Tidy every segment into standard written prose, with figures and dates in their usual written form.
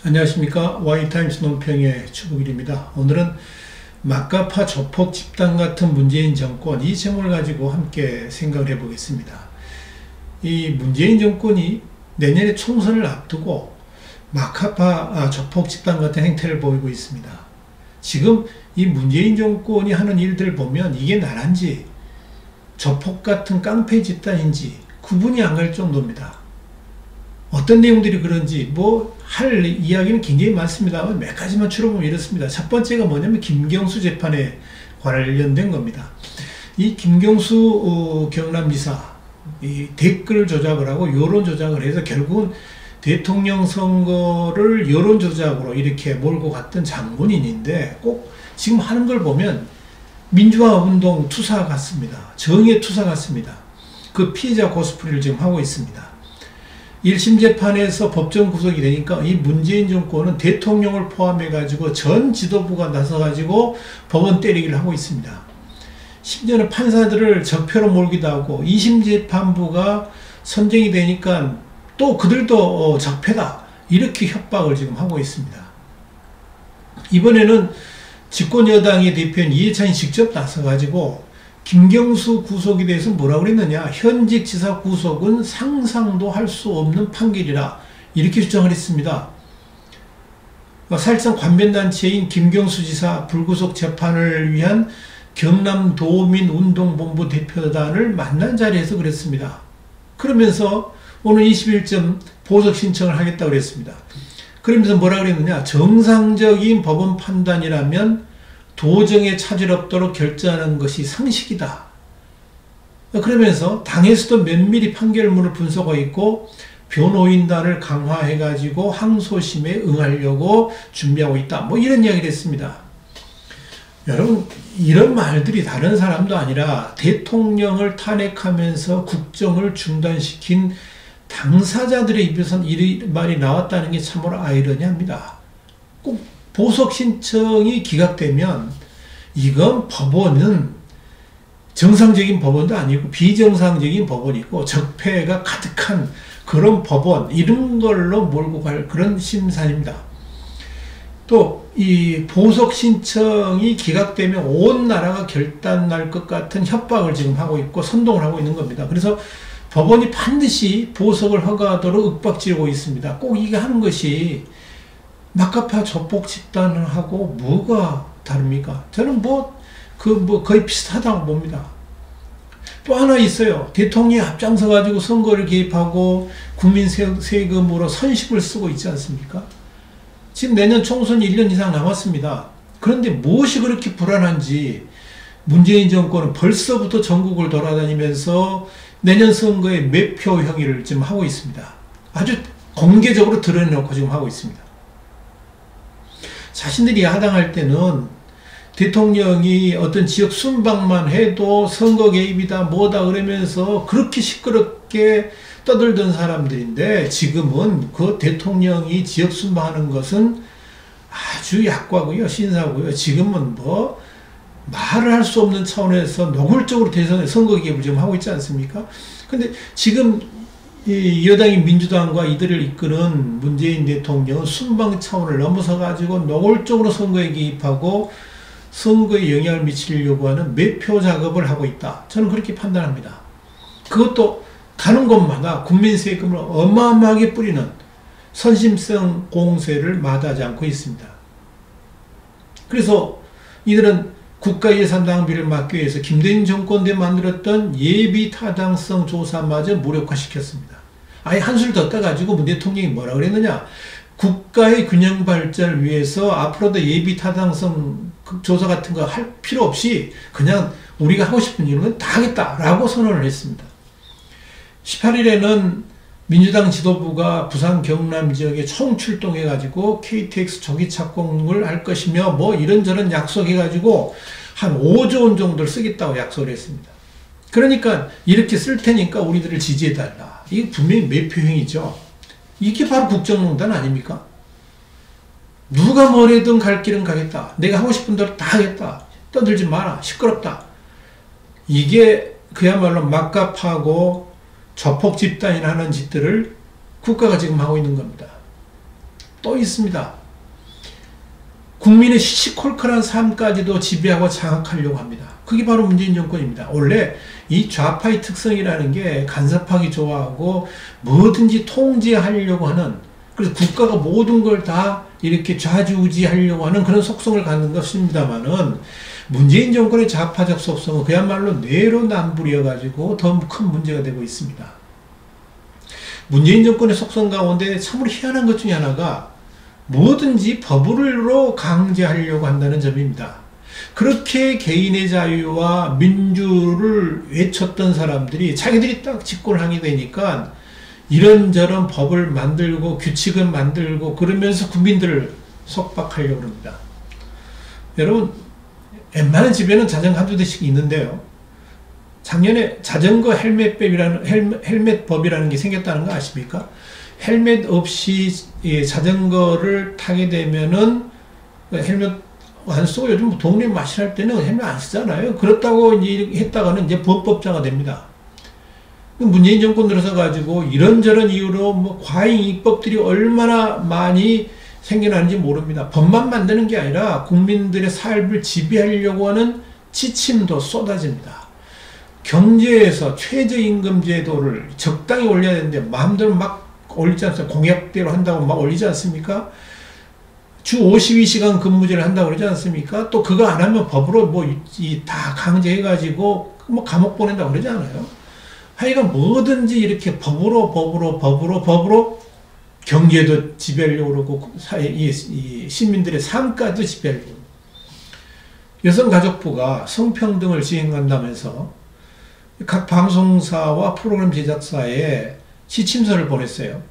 안녕하십니까. Y타임스 논평의 추국일입니다. 오늘은 막가파 조폭 집단 같은 문재인 정권, 이 제목을 가지고 함께 생각을 해보겠습니다. 이 문재인 정권이 내년에 총선을 앞두고 막가파 조폭 집단 같은 행태를 보이고 있습니다. 지금 이 문재인 정권이 하는 일들을 보면 이게 나란지 조폭 같은 깡패 집단인지 구분이 안 갈 정도입니다. 어떤 내용들이 그런지 할 이야기는 굉장히 많습니다. 몇 가지만 추려보면 이렇습니다. 첫 번째가 뭐냐면 김경수 재판에 관련된 겁니다. 이 김경수 경남지사 이 댓글 조작을 하고 여론 조작을 해서 결국은 대통령 선거를 여론 조작으로 이렇게 몰고 갔던 장본인인데, 꼭 지금 하는 걸 보면 민주화 운동 투사 같습니다. 정의 투사 같습니다. 그 피해자 코스프레를 지금 하고 있습니다. 1심 재판에서 법정 구속이 되니까 이 문재인 정권은 대통령을 포함해 가지고 전 지도부가 나서 가지고 법원 때리기를 하고 있습니다. 심지어는 판사들을 적폐로 몰기도 하고, 2심 재판부가 선정이 되니까 또 그들도 적폐다, 이렇게 협박을 지금 하고 있습니다. 이번에는 집권여당의 대표인 이해찬이 직접 나서 가지고 김경수 구속에 대해서 뭐라고 그랬느냐, 현직 지사 구속은 상상도 할 수 없는 판결이라, 이렇게 주장을 했습니다. 사실상 관변단체인 김경수 지사 불구속 재판을 위한 경남도민운동본부 대표단을 만난 자리에서 그랬습니다. 그러면서 오늘 21점 보석 신청을 하겠다고 그랬습니다. 그러면서 뭐라고 그랬느냐, 정상적인 법원 판단이라면 도정에 차질 없도록 결정하는 것이 상식이다. 그러면서 당에서도 면밀히 판결문을 분석하고 있고 변호인단을 강화해가지고 항소심에 응하려고 준비하고 있다. 이런 이야기를 했습니다. 여러분, 이런 말들이 다른 사람도 아니라 대통령을 탄핵하면서 국정을 중단시킨 당사자들의 입에서 이 말이 나왔다는 게 참으로 아이러니합니다. 꼭 보석 신청이 기각되면 이건 법원은 정상적인 법원도 아니고 비정상적인 법원이고 적폐가 가득한 그런 법원, 이런 걸로 몰고 갈 그런 심산입니다. 또 이 보석 신청이 기각되면 온 나라가 결단날 것 같은 협박을 지금 하고 있고 선동을 하고 있는 겁니다. 그래서 법원이 반드시 보석을 허가하도록 윽박지르고 있습니다. 꼭 이게 하는 것이 막가파 조폭 집단하고 뭐가 다릅니까? 저는 거의 비슷하다고 봅니다. 또 하나 있어요. 대통령이 앞장서 가지고 선거를 개입하고 국민 세금으로 선심을 쓰고 있지 않습니까? 지금 내년 총선이 1년 이상 남았습니다. 그런데 무엇이 그렇게 불안한지 문재인 정권은 벌써부터 전국을 돌아다니면서 내년 선거에 매표 행위를 지금 하고 있습니다. 아주 공개적으로 드러내놓고 지금 하고 있습니다. 자신들이 야당할 때는 대통령이 어떤 지역 순방만 해도 선거 개입이다 뭐다 그러면서 그렇게 시끄럽게 떠들던 사람들인데, 지금은 그 대통령이 지역 순방하는 것은 아주 약과고요, 신사고요. 지금은 말을 할 수 없는 차원에서 노골적으로 대선에 선거 개입을 지금 하고 있지 않습니까? 근데 지금 이 여당인 민주당과 이들을 이끄는 문재인 대통령은 순방 차원을 넘어서 가지고 노골적으로 선거에 개입하고 선거에 영향을 미치려고 하는 매표 작업을 하고 있다. 저는 그렇게 판단합니다. 그것도 가는 곳마다 국민 세금을 어마어마하게 뿌리는 선심성 공세를 마다하지 않고 있습니다. 그래서 이들은 국가예산 낭비를 막기 위해서 김대중 정권 때 만들었던 예비 타당성 조사마저 무력화시켰습니다. 아예 한술 더 떠가지고 문 대통령이 뭐라 그랬느냐, 국가의 균형 발전을 위해서 앞으로도 예비 타당성 조사 같은 거 할 필요 없이 그냥 우리가 하고 싶은 일은 다 하겠다라고 선언을 했습니다. 18일에는 민주당 지도부가 부산 경남 지역에 총출동해가지고 KTX 조기 착공을 할 것이며 이런저런 약속해가지고 한 5조 원 정도를 쓰겠다고 약속을 했습니다. 그러니까 이렇게 쓸 테니까 우리들을 지지해달라. 이게 분명히 매표행위죠. 이게 바로 국정농단 아닙니까? 누가 뭐래든 갈 길은 가겠다. 내가 하고 싶은 대로 다 하겠다. 떠들지 마라. 시끄럽다. 이게 그야말로 막가파고 조폭 집단이 하는 짓들을 국가가 지금 하고 있는 겁니다. 또 있습니다. 국민의 시시콜콜한 삶까지도 지배하고 장악하려고 합니다. 그게 바로 문재인 정권입니다. 원래 이 좌파의 특성이라는 게 간섭하기 좋아하고 뭐든지 통제하려고 하는, 그래서 국가가 모든 걸 다 이렇게 좌지우지하려고 하는 그런 속성을 갖는 것입니다만은, 문재인 정권의 좌파적 속성은 그야말로 내로남불이어가지고 더 큰 문제가 되고 있습니다. 문재인 정권의 속성 가운데 참으로 희한한 것 중에 하나가 뭐든지 법으로 강제하려고 한다는 점입니다. 그렇게 개인의 자유와 민주를 외쳤던 사람들이 자기들이 딱 집권을 하게 되니까 이런저런 법을 만들고 규칙을 만들고 그러면서 국민들을 속박하려고 합니다. 여러분, 웬만한 집에는 자전거 한두 대씩 있는데요. 작년에 자전거 헬멧법이라는 게 생겼다는 거 아십니까? 헬멧 없이 자전거를 타게 되면은 헬멧 안 쓰고, 요즘 동네 마실할 때는 헬멧 안 쓰잖아요. 그렇다고 이제 했다가는 이제 범법자가 됩니다. 문재인 정권 들어서 가지고 이런저런 이유로 뭐 과잉 입법들이 얼마나 많이 생겨나는지 모릅니다. 법만 만드는 게 아니라 국민들의 삶을 지배하려고 하는 지침도 쏟아집니다. 경제에서 최저임금제도를 적당히 올려야 되는데 마음대로 막 올리지 않습니까? 공약대로 한다고 막 올리지 않습니까? 주 52시간 근무제를 한다고 그러지 않습니까? 또 그거 안 하면 법으로 다 강제해가지고 뭐 감옥 보낸다고 그러지 않아요? 하여간 뭐든지 이렇게 법으로 경제도 지배하려고 그러고 시민들의 삶까지도 지배하려고. 여성가족부가 성평등을 시행한다면서 각 방송사와 프로그램 제작사에 지침서를 보냈어요.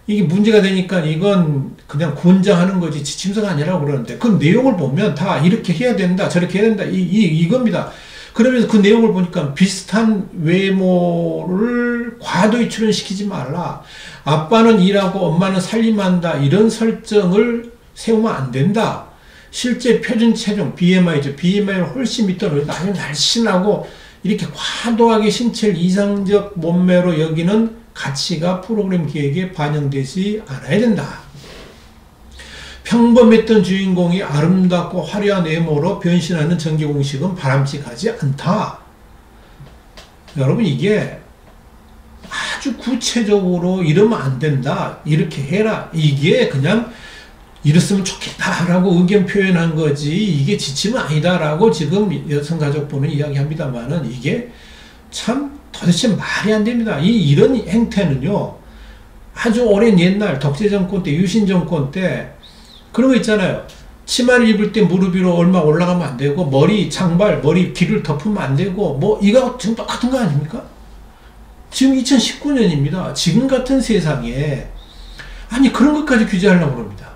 이게 문제가 되니까 이건 그냥 권장하는 거지 지침서가 아니라고 그러는데, 그 내용을 보면 다 이렇게 해야 된다, 저렇게 해야 된다, 이겁니다. 그러면서 그 내용을 보니까 비슷한 외모를 과도히 출연시키지 말라, 아빠는 일하고 엄마는 살림한다, 이런 설정을 세우면 안 된다. 실제 표준 체중, BMI죠. BMI를 훨씬 밑으로 아주 날씬하고 이렇게 과도하게 신체를 이상적 몸매로 여기는 가치가 프로그램 기획에 반영되지 않아야 된다. 평범했던 주인공이 아름답고 화려한 외모로 변신하는 정규 공식은 바람직하지 않다. 여러분, 이게 아주 구체적으로 이러면 안 된다, 이렇게 해라, 이게 그냥 이랬으면 좋겠다라고 의견 표현한 거지 이게 지침은 아니다라고 지금 여성가족부는 이야기합니다만은, 이게 참 도대체 말이 안 됩니다. 이런 행태는요, 아주 오랜 옛날 독재정권 때, 유신정권 때 그런 거 있잖아요. 치마를 입을 때 무릎 위로 얼마 올라가면 안 되고, 장발, 머리 길을 덮으면 안 되고, 뭐 이거 지금 똑같은 거 아닙니까? 지금 2019년입니다. 지금 같은 세상에 아니 그런 것까지 규제하려고 그럽니다.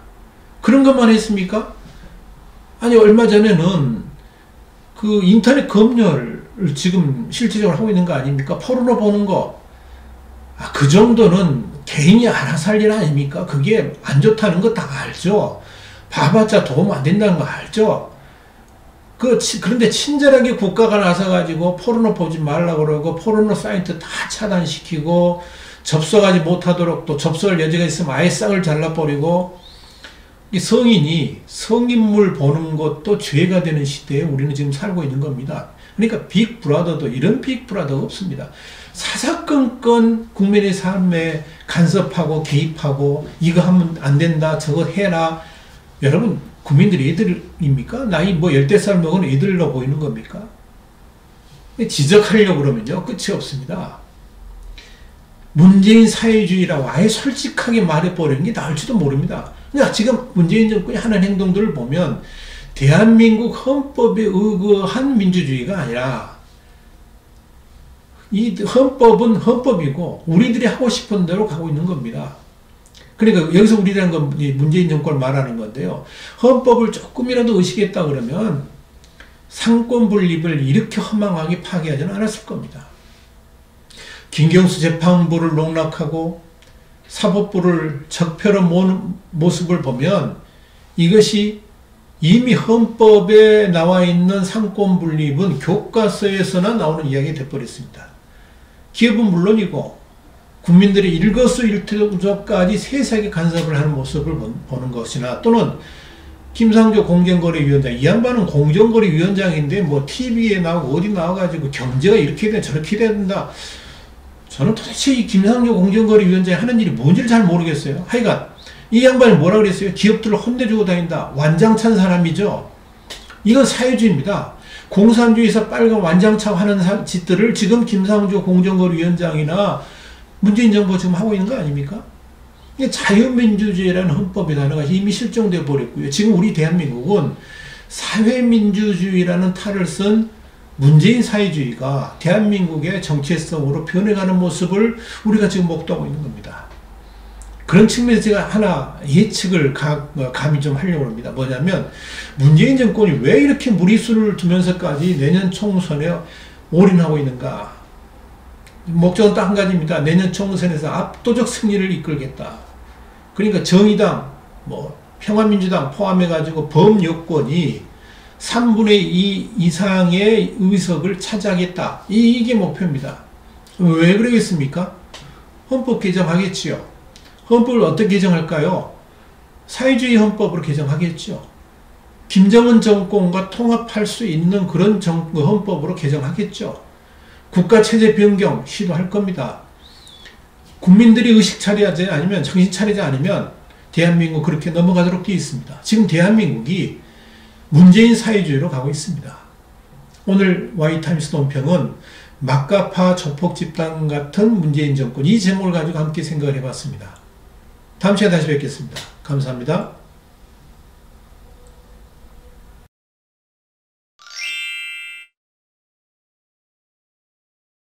그런 것만 했습니까? 아니 얼마 전에는 그 인터넷 검열을 지금 실질적으로 하고 있는 거 아닙니까? 포르노 보는 거. 그 정도는 개인이 알아서 할 일 아닙니까? 그게 안 좋다는 거 다 알죠. 봐봤자 도움 안 된다는 거 알죠. 그런데 친절하게 국가가 나서가지고 포르노 보지 말라고 그러고, 포르노 사이트 다 차단시키고, 접속하지 못하도록 또 접속할 여지가 있으면 아예 싹을 잘라버리고, 이 성인이 성인물 보는 것도 죄가 되는 시대에 우리는 지금 살고 있는 겁니다. 그러니까 빅브라더도 이런 빅브라더가 없습니다. 사사건건 국민의 삶에 간섭하고 개입하고, 이거 하면 안 된다, 저거 해라. 여러분, 국민들이 애들입니까? 나이 뭐 10살 먹은 애들로 보이는 겁니까? 지적하려고 그러면요, 끝이 없습니다. 문재인 사회주의라고 아예 솔직하게 말해버리는 게 나을지도 모릅니다. 그러니까 지금 문재인 정권이 하는 행동들을 보면 대한민국 헌법에 의거한 민주주의가 아니라, 이 헌법은 헌법이고 우리들이 하고 싶은 대로 가고 있는 겁니다. 그러니까 여기서 우리라는 건 문재인 정권을 말하는 건데요. 헌법을 조금이라도 의식했다 그러면 상권 분립을 이렇게 허망하게 파괴하지는 않았을 겁니다. 김경수 재판부를 농락하고 사법부를 적폐로 모는 모습을 보면 이것이 이미 헌법에 나와 있는 상권 분립은 교과서에서나 나오는 이야기가 되어버렸습니다. 기업은 물론이고 국민들이 일거수일투족까지 세세하게 간섭을 하는 모습을 보는 것이나, 또는 김상조 공정거래위원장, 이 양반은 공정거래위원장인데 뭐 TV에 나오고 어디 나와가지고 경제가 이렇게 돼 저렇게 된다. 저는 도대체 이 김상조 공정거래위원장이 하는 일이 뭔지를 잘 모르겠어요. 하여간 이 양반이 뭐라 그랬어요? 기업들을 혼내주고 다닌다. 완장찬 사람이죠. 이건 사회주의입니다. 공산주의에서 빨간 완장창 하는 짓들을 지금 김상조 공정거래위원장이나 문재인 정부가 지금 하고 있는 거 아닙니까? 자유민주주의라는 헌법의 단어가 이미 실종되어 버렸고요. 지금 우리 대한민국은 사회민주주의라는 탈을 쓴 문재인 사회주의가 대한민국의 정체성으로 변해가는 모습을 우리가 지금 목도하고 있는 겁니다. 그런 측면에서 제가 하나 예측을 감히 좀 하려고 합니다. 뭐냐면, 문재인 정권이 왜 이렇게 무리수를 두면서까지 내년 총선에 올인하고 있는가. 목적은 딱 한 가지입니다. 내년 총선에서 압도적 승리를 이끌겠다. 그러니까 정의당, 평화민주당 포함해가지고 범여권이 3분의 2 이상의 의석을 차지하겠다. 이게 목표입니다. 왜 그러겠습니까? 헌법 개정하겠지요. 헌법을 어떻게 개정할까요? 사회주의 헌법으로 개정하겠죠. 김정은 정권과 통합할 수 있는 그런 헌법으로 개정하겠죠. 국가체제 변경 시도할 겁니다. 국민들이 의식 차려야지, 아니면 정신 차리지 않으면 대한민국 그렇게 넘어가도록 되어 있습니다. 지금 대한민국이 문재인 사회주의로 가고 있습니다. 오늘 와이타임스 논평은 막가파 조폭 집단 같은 문재인 정권, 이 제목을 가지고 함께 생각을 해봤습니다. 다음 시간에 다시 뵙겠습니다. 감사합니다.